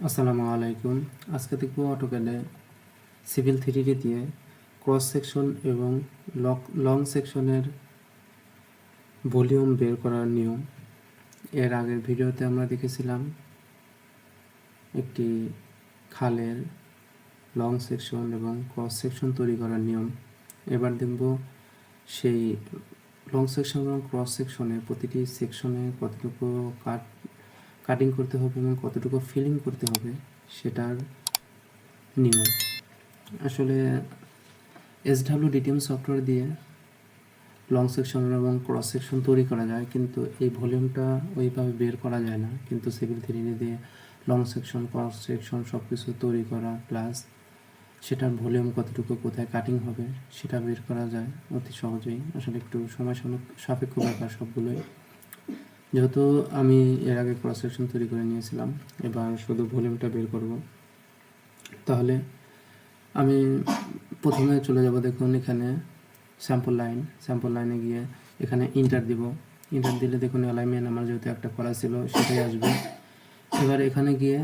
আসসালামু আলাইকুম। আজকে দেখব অটোক্যাডে সিভিল 3D দিয়ে ক্রস সেকশন এবং লং সেকশনের ভলিউম বের করার নিয়ম। এর আগের ভিডিওতে আমরা দেখেছিলাম একটি খালের লং সেকশন এবং ক্রস সেকশন তৈরি করার নিয়ম। এবার দেখব সেই লং সেকশন এবং ক্রস সেকশনে প্রতিটি সেকশনে কতটুকু কাটিং করতে হবে এবং কতটুকু ফিলিং করতে হবে সেটার নিয়ম। আসলে SWDTM সফটওয়্যার দিয়ে লং সেকশন এবং ক্রস সেকশন তৈরি করা যায়, কিন্তু এই ভলিউমটা ওইভাবে বের করা যায় না। কিন্তু সিভিল 3D দিয়ে লং সেকশন, ক্রস সেকশন সব কিছু তৈরি করা প্লাস সেটার ভলিউম কতটুকু কোথায় কাটিং হবে সেটা বের করা যায় অতি সহজেই। আসলে একটু সময় সাপেক্ষ ব্যাপার সবগুলোই। যেহেতু আমি এর আগে ক্রস সেকশন তৈরি করে নিয়েছিলাম, এবার শুধু ভলিউমটা বের করব। তাহলে আমি প্রথমে চলে যাব, দেখুন এখানে স্যাম্পল লাইনে গিয়ে এখানে ইন্টার দিব। ইন্টার দিলে দেখুন অ্যালাইনমেন্ট আমার যেহেতু একটা করা ছিল সেটাই আসবে। এবার এখানে গিয়ে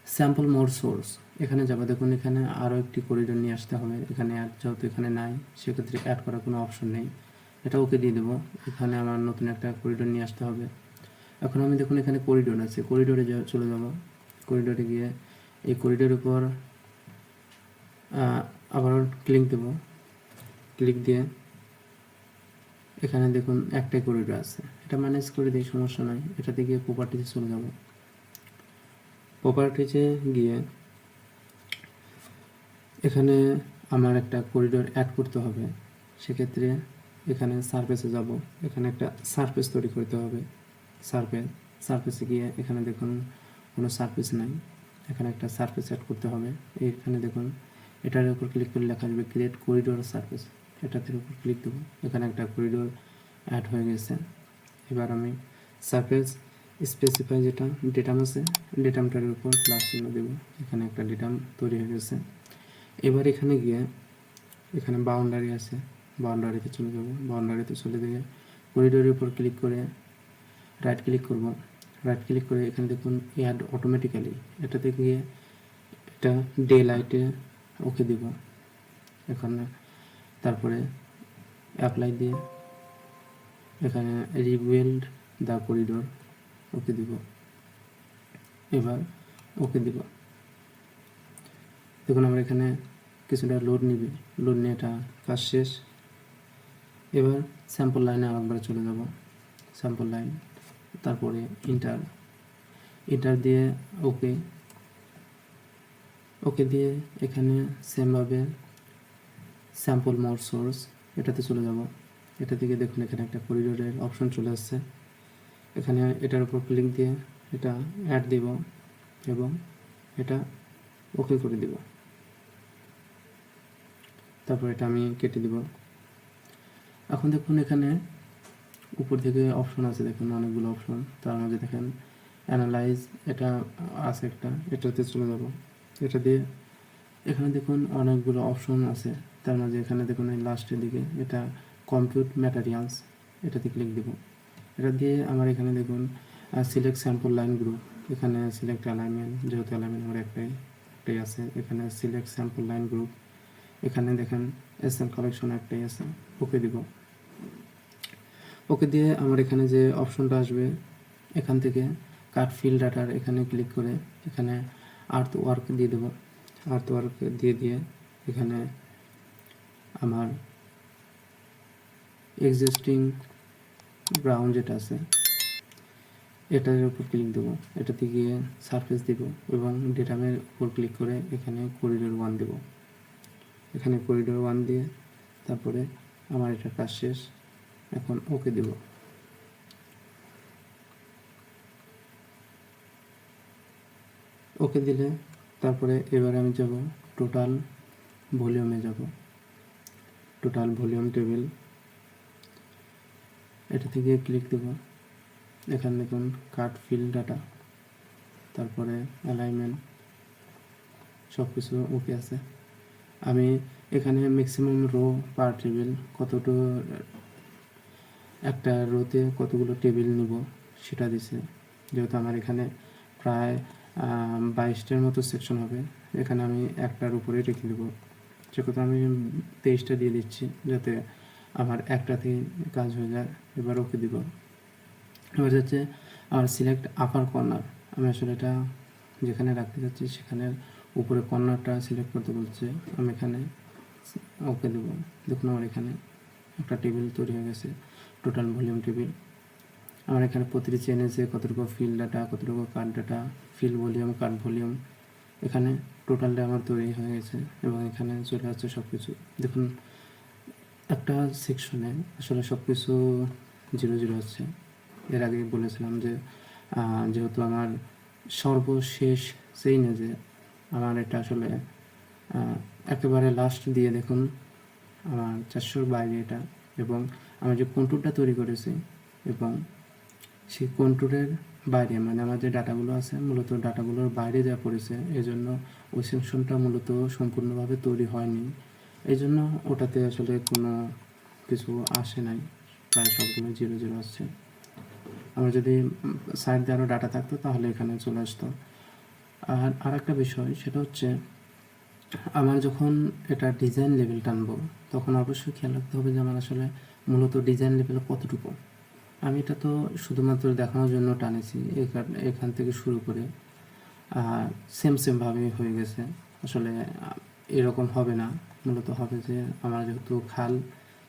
স্যাম্পল মোড সোর্স এখানে যাবে। দেখুন এখানে আরও একটি করিডোর নিয়ে আসতে হবে। এখানে অ্যাড যেহেতু এখানে নাই, সেক্ষেত্রে অ্যাড করার কোনো অপশন নেই, এটা ওকে দিয়ে দেবো। এখানে আমার নতুন একটা করিডোর নিয়ে আসতে হবে। এখন আমি দেখুন এখানে করিডোর আছে, করিডোরে চলে যাব। করিডোরে গিয়ে এই করিডোরের উপর আবার ক্লিক দেব। ক্লিক দিয়ে এখানে দেখুন একটাই করিডোর আছে, এটা ম্যানেজ করে দিই, সমস্যা নয়। এটাতে গিয়ে প্রপার্টিতে চলে যাব। প্রপার্টিতে গিয়ে এখানে আমার একটা করিডোর অ্যাড করতে হবে। সেক্ষেত্রে এখানে সারফেসে যাব। এখানে একটা সারফেস তৈরি করতে হবে। সারফেসে গিয়ে এখানে দেখুন কোনো সারফেস নাই, এখানে একটা সারফেস অ্যাড করতে হবে। এইখানে দেখুন এটার উপর ক্লিক করে লেখা আসবে ক্রিয়েট করিডোর সারফেস, এটাতে উপর ক্লিক দেবো। এখানে একটা করিডোর অ্যাড হয়ে গেছে। এবার আমি সারফেস স্পেসিফাই যেটা ডেটাম আছে, ডেটামটার উপর প্লাস চিহ্ন দেবো। এখানে একটা ডেটাম তৈরি হয়ে গেছে। এবার এখানে গিয়ে এখানে বাউন্ডারি আছে, বাউন্ডারিতে চলে যাব। বাউন্ডারিতে চলে গিয়ে করিডোরের উপর ক্লিক করে রাইট ক্লিক করব। রাইট ক্লিক করে এখানে দেখুন অ্যাড অটোমেটিক্যালি, এটাতে গিয়ে এটা ডে লাইটে ওকে দিব। এখানে তারপরে অ্যাপ্লাই দিয়ে এখানে রিবিল্ড দ্য করিডোর ওকে দিব। এবার ওকে দিব। দেখুন আমরা এখানে কিছুটা লোড নিবে, লোড নিয়ে এটা কাজ শেষ। এবার স্যাম্পল লাইনে আরেকবার চলে যাব। স্যাম্পল লাইন, তারপরে ইন্টার দিয়ে ওকে দিয়ে এখানে সেমভাবে স্যাম্পল মোড সোর্স এটাতে চলে যাব। এটা থেকে দেখুন এখানে একটা করিডোরের অপশন চলে আসছে। এখানে এটার উপর ক্লিক দিয়ে এটা অ্যাড দিব এবং এটা ওকে করে দিব। তারপর এটা আমি কেটে দিব। এখন দেখুন এখানে উপর থেকে অপশন আছে, দেখুন অনেকগুলো অপশন। তার মাঝে দেখেন অ্যানালাইজ এটা আছে একটা, এটাতে চলে যাব। এটা দিয়ে এখানে দেখুন অনেকগুলো অপশন আছে। তার মাঝে এখানে দেখুন এই লাস্টের দিকে এটা কম্পিউট ম্যাটেরিয়ালস, এটাতে ক্লিক দেব। এটা দিয়ে আমার এখানে দেখুন সিলেক্ট স্যাম্পল লাইন গ্রুপ, এখানে সিলেক্ট অ্যালাইনমেন্ট, যেহেতু অ্যালাইনমেন্ট আমার একটাই আছে। এখানে সিলেক্ট স্যাম্পল লাইন গ্রুপ, এখানে দেখেন এসএল কালেকশন একটাই আছে, ওকে দিব। ওকে দিয়ে আমার এখানে যে অপশনটা আসবে এখান থেকে কাট ফিল ডাটার এখানে ক্লিক করে এখানে আর্থ ওয়ার্ক দিয়ে দেবো। আর্থ ওয়ার্ক দিয়ে এখানে আমার এক্সিস্টিং গ্রাউন্ড যেটা আছে এটার উপর ক্লিক দেবো। এটাতে গিয়ে সারফেস দিব এবং ডেটামের উপর ক্লিক করে এখানে করিডোর 1 দেব। এখানে করিডোর 1 দিয়ে তারপরে আমার এটা কাজ শেষ। এখন ওকে দেব। ওকে দিলে তারপরে এবার আমি যাব টোটাল ভলিউমে যাব। টোটাল ভলিউম টেবিল, এটা থেকে ক্লিক দেব। এখানে দেখুন কাট ফিল ডাটা, তারপরে অ্যালাইনমেন্ট সব কিছু ওকে আছে। আমি এখানে ম্যাক্সিমাম রো পার টেবিল কতটুকু, একটা রোতে কতগুলো টেবিল নিব সেটা দিছে। যেহেতু আমার এখানে প্রায় 22টার মতো সেকশন হবে। এখানে আমি একটার উপরেই রেখে দেবো, সেক্ষেত্রে আমি 23টা দিয়ে দিচ্ছি যাতে আমার একটাতেই কাজ হয়ে যায়। এবার ওকে দিব। এবার যাচ্ছে আমার সিলেক্ট আপার কর্নার, আমি আসলে এটা যেখানে রাখতে যাচ্ছি সেখানের উপরে কর্নারটা সিলেক্ট করতে বলছে, আমি এখানে ওকে দেবো। দেখুন আমার এখানে একটা টেবিল তৈরি হয়ে গেছে, টোটাল ভলিউম টেবিল। আমার এখানে প্রতিটি চেনে যে কতটুকু ফিল ডাটা, কতটুকু card data, fill volume, card volume, এখানে টোটালটা আমার তৈরি হয়ে গেছে এবং এখানে চলে আসছে সব কিছু। দেখুন একটা সেকশনে আসলে সব কিছু 0 0 হচ্ছে। এর আগে বলেছিলাম যে যেহেতু আমার সর্বশেষ চেইনে যে আমার এটা আসলে একেবারে লাস্ট দিয়ে দেখুন আমার 400-র বাইরে এটা, এবং আমি যে কন্ট্রোলটা তৈরি করেছি এবং সেই কন্ট্রোলের বাইরে মানে আমার যে ডাটাগুলো আছে মূলত ডাটাগুলোর বাইরে যা পড়েছে, এই জন্য ওই সেকশনটা মূলত সম্পূর্ণভাবে তৈরি হয়নি। এই জন্য ওটাতে আসলে কোনো কিছু আসে নাই, প্রায় সবগুলো 0 0 আসছে। আমার যদি সাইড দিয়ে আরও ডাটা থাকতো তাহলে এখানে চলে আসতো। আর একটা বিষয় সেটা হচ্ছে আমার যখন এটা ডিজাইন লেভেল টানবো তখন অবশ্যই খেয়াল রাখতে হবে যে আমার আসলে মূলত ডিজাইন লেভেল কতটুকু। আমি এটা তো শুধুমাত্র দেখানোর জন্য টানেছি, এখান থেকে শুরু করে সেমভাবে হয়ে গেছে। আসলে এরকম হবে না, মূলত হবে যে আমার যেহেতু খাল,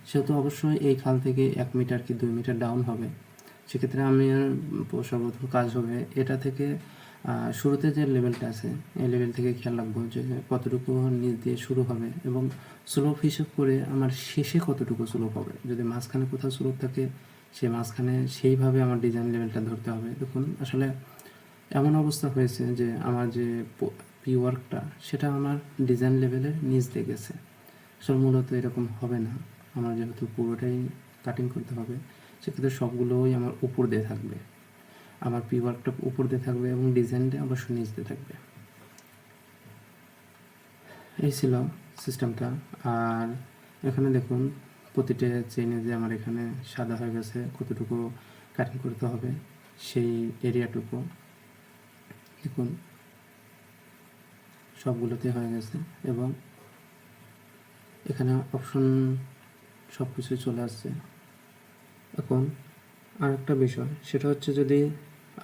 সেহেতু অবশ্যই এই খাল থেকে 1 মিটার কি 2 মিটার ডাউন হবে। সেক্ষেত্রে আমি সর্বপ্রথম কাজ হবে এটা থেকে শুরুতে যে লেভেলটা আছে এই লেভেল থেকে খেয়াল রাখবো যে কতটুকু নিচ দিয়ে শুরু হবে এবং স্লোপ হিসেব করে আমার শেষে কতটুকু স্লোপ হবে। যদি মাঝখানে কোথাও স্লোপ থাকে সেই মাঝখানে সেইভাবে আমার ডিজাইন লেভেলটা ধরতে হবে। দেখুন আসলে এমন অবস্থা হয়েছে যে আমার যে পি ওয়ার্কটা সেটা আমার ডিজাইন লেভেলের নিচ দিয়ে গেছে। আসলে মূলত এরকম হবে না, আমার যেহেতু পুরোটাই কাটিং করতে হবে সেক্ষেত্রে সবগুলোই আমার উপর দিয়ে থাকবে, আমার পি ওয়ার্কটা উপর দিয়ে থাকবে এবং ডিজাইনটা অবশ্যই নিচ দিয়ে থাকবে। এই ছিল সিস্টেমটা। আর এখানে দেখুন প্রতিটা চেইনে যে আমার এখানে সাদা হয়ে গেছে, কতটুকু কাটিং করতে হবে সেই এরিয়াটুকু দেখুন সবগুলোতে হয়ে গেছে এবং এখানে অপশন সব কিছুই চলে আসছে। এখন আর একটা বিষয় সেটা হচ্ছে যদি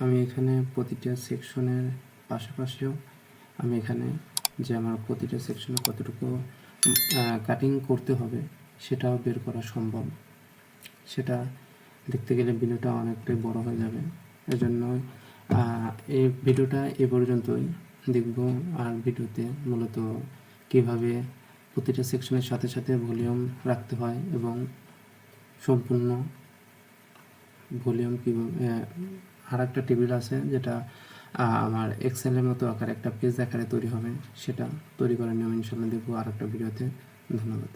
আমি এখানে প্রতিটা সেকশনের পাশাপাশিও আমি এখানে যে আমার প্রতিটা সেকশনে কতটুকু কাটিং করতে হবে সেটাও বের করা সম্ভব। সেটা দেখতে গেলে ভিডিওটা অনেকটাই বড় হয়ে যাবে, এজন্য এই ভিডিওটা এ পর্যন্তই দেখব। আর ভিডিওতে মূলত কীভাবে প্রতিটা সেকশনের সাথে সাথে ভলিউম রাখতে হয় এবং সম্পূর্ণ ভলিউম কীভাবে, আর একটা টেবিল আছে যেটা আমার এক্সেলের মতো আকারে একটা পেজ আকারে তৈরি হবে, সেটা তৈরি করার নিয়ম ইনশাল্লাহ দেখবো আর একটা ভিডিওতে। ধন্যবাদ।